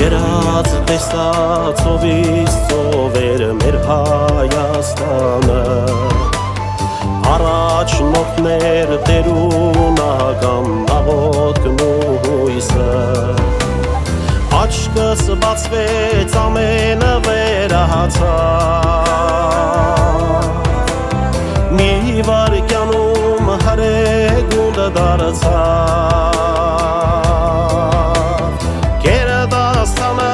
Երած տեսած ովից ծովեր մեր Հայաստանը Առաջնորդներ տերունական աղոտքն ու հույսը Աչքս բացվեց ամենը վերահացավ Մի վարկյանում հրեգունդը դարձավ Գերդաստանը